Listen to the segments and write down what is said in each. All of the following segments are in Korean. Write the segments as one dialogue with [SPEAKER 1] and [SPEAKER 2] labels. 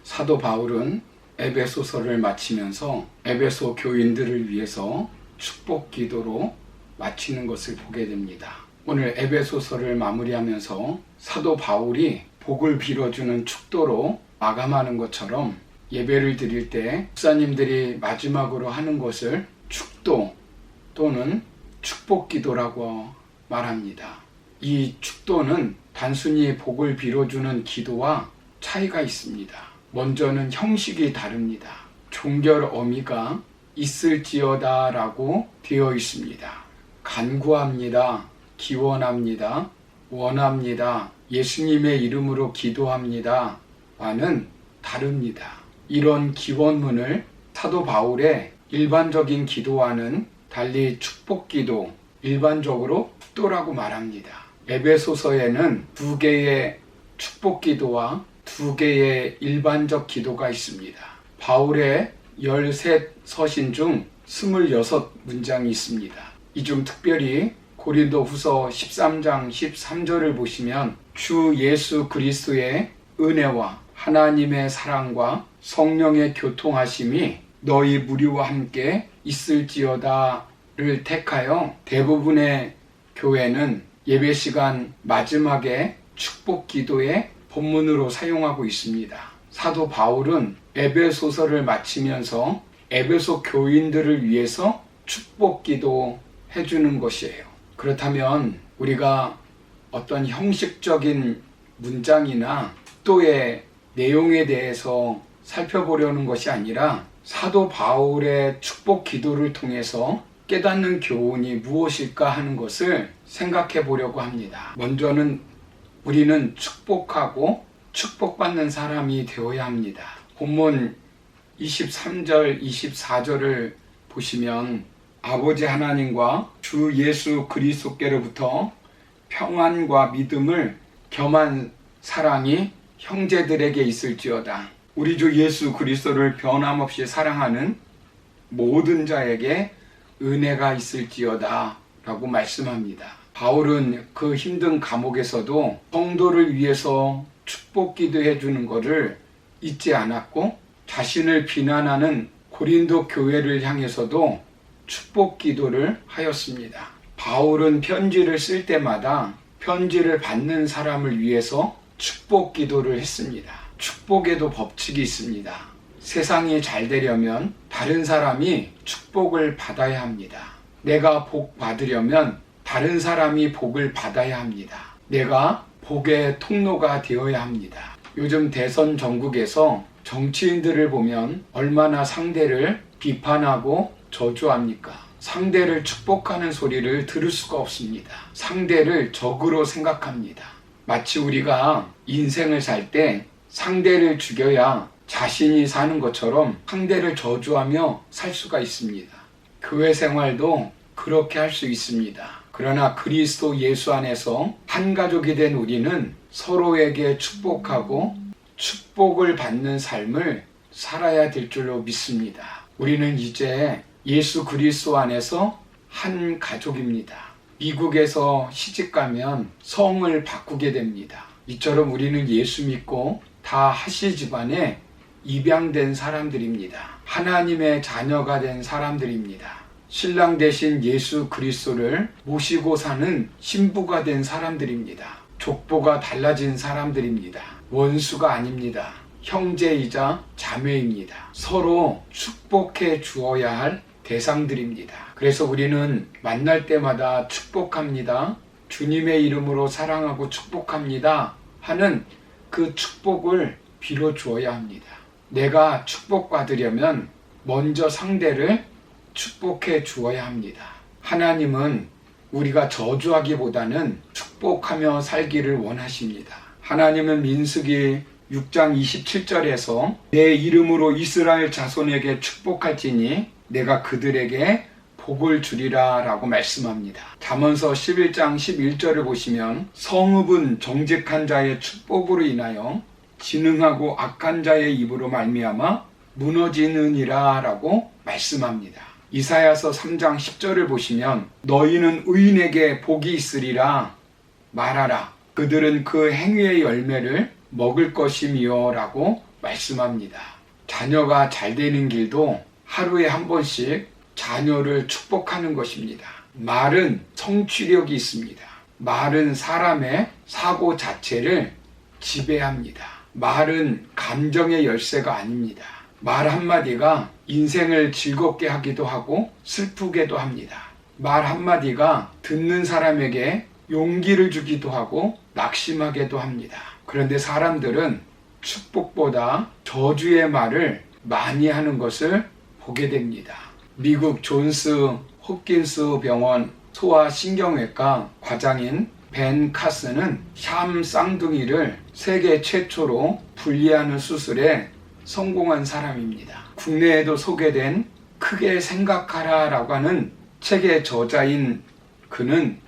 [SPEAKER 1] 사도 바울은 에베소서를 마치면서 에베소 교인들을 위해서 축복 기도로 마치는 것을 보게 됩니다. 오늘 에베소서를 마무리하면서 사도 바울이 복을 빌어주는 축도로 마감하는 것처럼 예배를 드릴 때 목사님들이 마지막으로 하는 것을 축도 또는 축복 기도라고 말합니다. 이 축도는 단순히 복을 빌어주는 기도와 차이가 있습니다. 먼저는 형식이 다릅니다. 종결 어미가 있을지어다 라고 되어 있습니다. 간구합니다. 기원합니다. 원합니다. 예수님의 이름으로 기도합니다. 와는 다릅니다. 이런 기원문을 사도 바울의 일반적인 기도와는 달리 축복 기도, 일반적으로 축도라고 말합니다. 에베소서에는 2개의 축복 기도와 2개의 일반적 기도가 있습니다. 바울의 13서신 중 26문장이 있습니다. 이 중 특별히 고린도후서 13장 13절을 보시면 주 예수 그리스도의 은혜와 하나님의 사랑과 성령의 교통하심이 너희 무리와 함께 있을지어다를 택하여 대부분의 교회는 예배 시간 마지막에 축복 기도의 본문으로 사용하고 있습니다. 사도 바울은 에베소서를 마치면서 에베소 교인들을 위해서 축복 기도 해주는 것이에요. 그렇다면 우리가 어떤 형식적인 문장이나 축도의 내용에 대해서 살펴보려는 것이 아니라 사도 바울의 축복 기도를 통해서 깨닫는 교훈이 무엇일까 하는 것을 생각해 보려고 합니다. 먼저는 우리는 축복하고 축복받는 사람이 되어야 합니다. 본문 23절, 24절을 보시면 아버지 하나님과 주 예수 그리스도께로부터 평안과 믿음을 겸한 사랑이 형제들에게 있을지어다. 우리 주 예수 그리스도를 변함없이 사랑하는 모든 자에게 은혜가 있을지어다 라고 말씀합니다. 바울은 그 힘든 감옥에서도 성도를 위해서 축복 기도해 주는 것을 잊지 않았고 자신을 비난하는 고린도 교회를 향해서도 축복 기도를 하였습니다. 바울은 편지를 쓸 때마다 편지를 받는 사람을 위해서 축복 기도를 했습니다. 축복에도 법칙이 있습니다. 세상이 잘 되려면 다른 사람이 축복을 받아야 합니다. 내가 복 받으려면 다른 사람이 복을 받아야 합니다. 내가 복의 통로가 되어야 합니다. 요즘 대선 전국에서 정치인들을 보면 얼마나 상대를 비판하고 저주합니까? 상대를 축복하는 소리를 들을 수가 없습니다. 상대를 적으로 생각합니다. 마치 우리가 인생을 살 때 상대를 죽여야 자신이 사는 것처럼 상대를 저주하며 살 수가 있습니다. 교회 생활도 그렇게 할 수 있습니다. 그러나 그리스도 예수 안에서 한 가족이 된 우리는 서로에게 축복하고 축복을 받는 삶을 살아야 될 줄로 믿습니다. 우리는 이제 예수 그리스도 안에서 한 가족입니다. 미국에서 시집가면 성을 바꾸게 됩니다. 이처럼 우리는 예수 믿고 다 하시 집안에 입양된 사람들입니다. 하나님의 자녀가 된 사람들입니다. 신랑 대신 예수 그리스도를 모시고 사는 신부가 된 사람들입니다. 족보가 달라진 사람들입니다. 원수가 아닙니다. 형제이자 자매입니다. 서로 축복해 주어야 할 대상들입니다. 그래서 우리는 만날 때마다 축복합니다. 주님의 이름으로 사랑하고 축복합니다. 하는 그 축복을 빌어 주어야 합니다. 내가 축복받으려면 먼저 상대를 축복해 주어야 합니다. 하나님은 우리가 저주하기보다는 축복하며 살기를 원하십니다. 하나님은 민수기 6장 27절에서 내 이름으로 이스라엘 자손에게 축복할지니 내가 그들에게 복을 주리라 라고 말씀합니다. 잠언서 11장 11절을 보시면 성읍은 정직한 자의 축복으로 인하여 지능하고 악한 자의 입으로 말미암아 무너지느니라 라고 말씀합니다. 이사야서 3장 10절을 보시면 너희는 의인에게 복이 있으리라 말하라. 그들은 그 행위의 열매를 먹을 것이며 라고 말씀합니다. 자녀가 잘 되는 길도 하루에 한 번씩 자녀를 축복하는 것입니다. 말은 성취력이 있습니다. 말은 사람의 사고 자체를 지배합니다. 말은 감정의 열쇠가 아닙니다. 말 한마디가 인생을 즐겁게 하기도 하고 슬프게도 합니다. 말 한마디가 듣는 사람에게 용기를 주기도 하고 낙심하게도 합니다. 그런데 사람들은 축복보다 저주의 말을 많이 하는 것을 보게 됩니다. 미국 존스 홉킨스 병원 소아신경외과 과장인 벤 카스는 샴 쌍둥이를 세계 최초로 분리하는 수술에 성공한 사람입니다. 국내에도 소개된 크게 생각하라라고 하는 책의 저자인 그는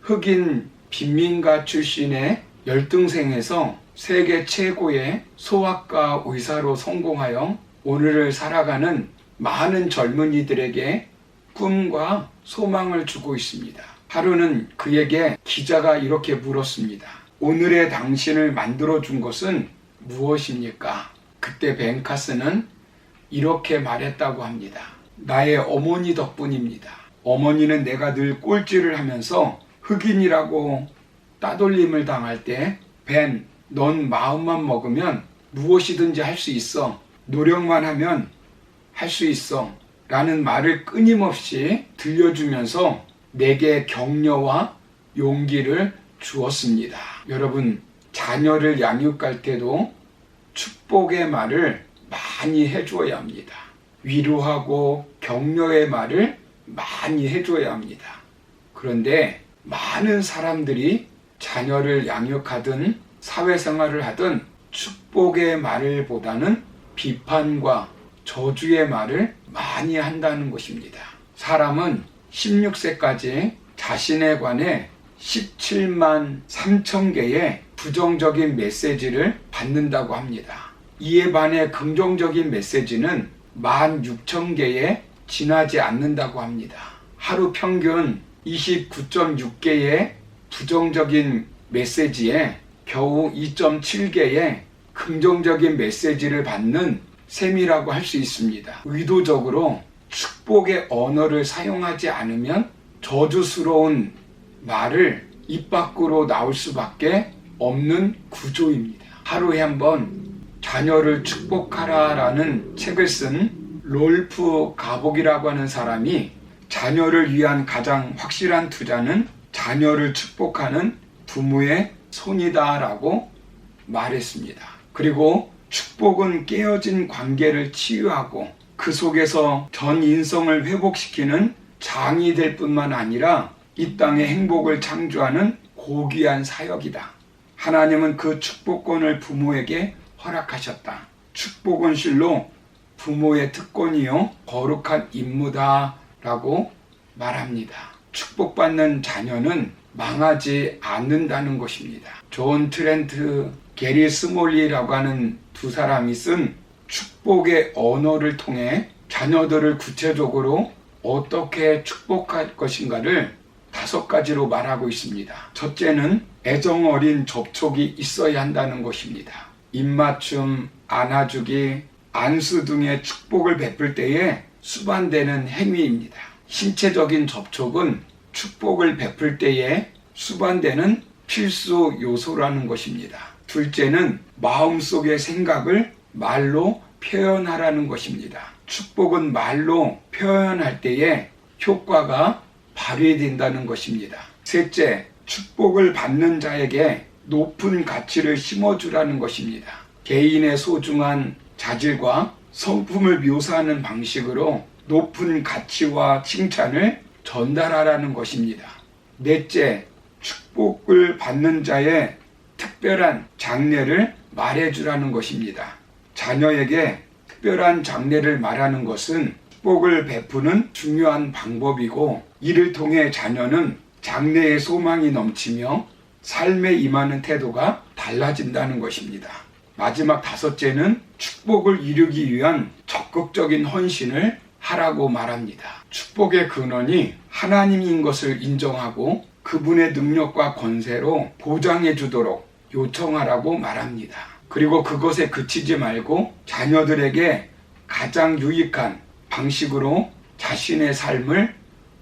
[SPEAKER 1] 흑인 빈민가 출신의 열등생에서 세계 최고의 소아과 의사로 성공하여 오늘을 살아가는 많은 젊은이들에게 꿈과 소망을 주고 있습니다. 하루는 그에게 기자가 이렇게 물었습니다. 오늘의 당신을 만들어준 것은 무엇입니까? 그때 벤 카스는 이렇게 말했다고 합니다. 나의 어머니 덕분입니다. 어머니는 내가 늘 꼴찌를 하면서 흑인이라고 따돌림을 당할 때 벤, 넌 마음만 먹으면 무엇이든지 할 수 있어. 노력만 하면 할 수 있어. 라는 말을 끊임없이 들려주면서 내게 격려와 용기를 주었습니다. 여러분, 자녀를 양육할 때도 축복의 말을 많이 해줘야 합니다. 위로하고 격려의 말을 많이 해줘야 합니다. 그런데 많은 사람들이 자녀를 양육하든 사회생활을 하든 축복의 말을 보다는 비판과 저주의 말을 많이 한다는 것입니다. 사람은 16세까지 자신에 관해 17만 3천 개의 부정적인 메시지를 받는다고 합니다. 이에 반해 긍정적인 메시지는 16,000개에 지나지 않는다고 합니다. 하루 평균 29.6개의 부정적인 메시지에 겨우 2.7개의 긍정적인 메시지를 받는 셈이라고 할 수 있습니다. 의도적으로 축복의 언어를 사용하지 않으면 저주스러운 말을 입 밖으로 나올 수밖에 없는 구조입니다. 하루에 한 번 자녀를 축복하라라는 책을 쓴 롤프 가복이라고 하는 사람이 자녀를 위한 가장 확실한 투자는 자녀를 축복하는 부모의 손이다라고 말했습니다. 그리고 축복은 깨어진 관계를 치유하고 그 속에서 전 인성을 회복시키는 장이 될 뿐만 아니라 이 땅의 행복을 창조하는 고귀한 사역이다. 하나님은 그 축복권을 부모에게 허락하셨다. 축복은 실로 부모의 특권이요 거룩한 임무다 라고 말합니다. 축복받는 자녀는 망하지 않는다는 것입니다. 존 트렌트, 게리 스몰리라고 하는 두 사람이 쓴 축복의 언어를 통해 자녀들을 구체적으로 어떻게 축복할 것인가를 5가지로 말하고 있습니다. 첫째는 애정 어린 접촉이 있어야 한다는 것입니다. 입맞춤, 안아주기, 안수 등의 축복을 베풀 때에 수반되는 행위입니다. 신체적인 접촉은 축복을 베풀 때에 수반되는 필수 요소라는 것입니다. 둘째는 마음속의 생각을 말로 표현하라는 것입니다. 축복은 말로 표현할 때에 효과가 발휘된다는 것입니다. 셋째, 축복을 받는 자에게 높은 가치를 심어주라는 것입니다. 개인의 소중한 자질과 성품을 묘사하는 방식으로 높은 가치와 칭찬을 전달하라는 것입니다. 넷째, 축복을 받는 자의 특별한 장래를 말해주라는 것입니다. 자녀에게 특별한 장래를 말하는 것은 축복을 베푸는 중요한 방법이고 이를 통해 자녀는 장래의 소망이 넘치며 삶에 임하는 태도가 달라진다는 것입니다. 마지막 5째는 축복을 이루기 위한 적극적인 헌신을 하라고 말합니다. 축복의 근원이 하나님인 것을 인정하고 그분의 능력과 권세로 보장해 주도록 요청하라고 말합니다. 그리고 그것에 그치지 말고 자녀들에게 가장 유익한 방식으로 자신의 삶을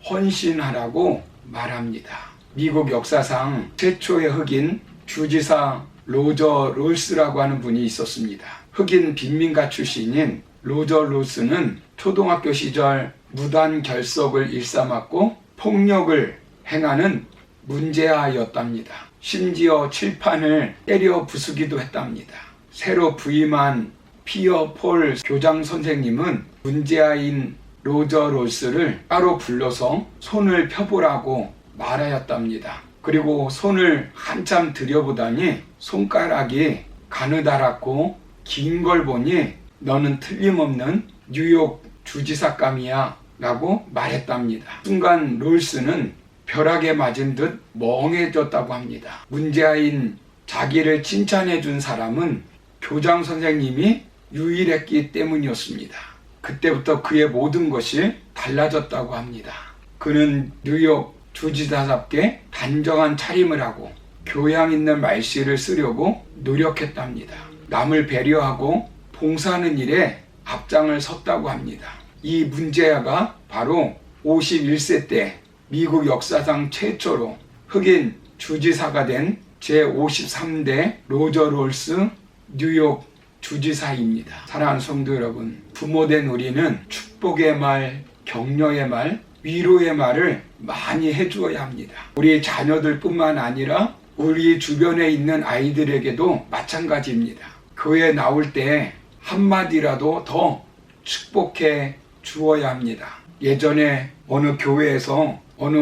[SPEAKER 1] 헌신하라고 말합니다. 미국 역사상 최초의 흑인 주지사 로저 롤스라고 하는 분이 있었습니다. 흑인 빈민가 출신인 로저 롤스는 초등학교 시절 무단 결석을 일삼았고 폭력을 행하는 문제아였답니다. 심지어 칠판을 때려 부수기도 했답니다. 새로 부임한 피어 폴 교장 선생님은 문제아인 로저 롤스를 따로 불러서 손을 펴보라고 말하였답니다. 그리고 손을 한참 들여보다니 손가락이 가느다랗고 긴 걸 보니 너는 틀림없는 뉴욕 주지사감이야 라고 말했답니다. 순간 롤스는 벼락에 맞은 듯 멍해졌다고 합니다. 문제아인 자기를 칭찬해 준 사람은 교장 선생님이 유일했기 때문이었습니다. 그때부터 그의 모든 것이 달라졌다고 합니다. 그는 뉴욕 주지사답게 단정한 차림을 하고 교양 있는 말씨를 쓰려고 노력했답니다. 남을 배려하고 봉사하는 일에 앞장을 섰다고 합니다. 이 문제아가 바로 51세 때 미국 역사상 최초로 흑인 주지사가 된 제53대 로저 롤스 뉴욕 주지사입니다. 사랑하는 성도 여러분, 부모된 우리는 축복의 말, 격려의 말, 위로의 말을 많이 해주어야 합니다. 우리 자녀들 뿐만 아니라 우리 주변에 있는 아이들에게도 마찬가지입니다. 교회 나올 때 한마디라도 더 축복해 주어야 합니다. 예전에 어느 교회에서 어느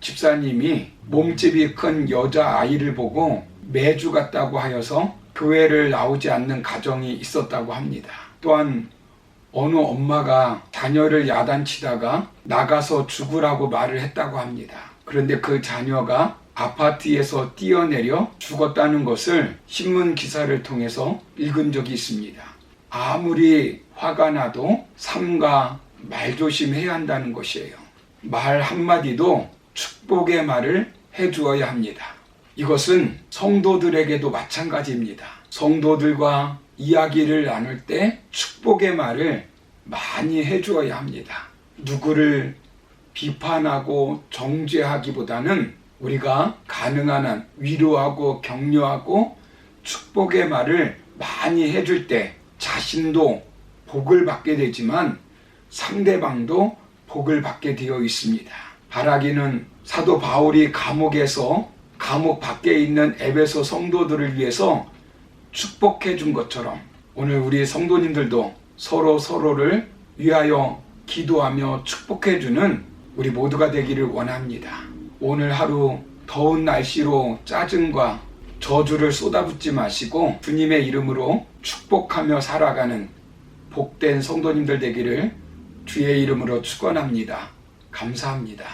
[SPEAKER 1] 집사님이 몸집이 큰 여자아이를 보고 매주 갔다고 하여서 교회를 나오지 않는 가정이 있었다고 합니다. 또한 어느 엄마가 자녀를 야단치다가 나가서 죽으라고 말을 했다고 합니다. 그런데 그 자녀가 아파트에서 뛰어내려 죽었다는 것을 신문 기사를 통해서 읽은 적이 있습니다. 아무리 화가 나도 삼가 말조심해야 한다는 것이에요. 말 한마디도 축복의 말을 해주어야 합니다. 이것은 성도들에게도 마찬가지입니다. 성도들과 이야기를 나눌 때 축복의 말을 많이 해주어야 합니다. 누구를 비판하고 정죄하기보다는 우리가 가능한 한 위로하고 격려하고 축복의 말을 많이 해줄 때 자신도 복을 받게 되지만 상대방도 복을 받게 되어 있습니다. 바라기는 사도 바울이 감옥 밖에 있는 에베소 성도들을 위해서 축복해 준 것처럼 오늘 우리 성도님들도 서로를 위하여 기도하며 축복해 주는 우리 모두가 되기를 원합니다. 오늘 하루 더운 날씨로 짜증과 저주를 쏟아붓지 마시고 주님의 이름으로 축복하며 살아가는 복된 성도님들 되기를 주의 이름으로 축원합니다. 감사합니다.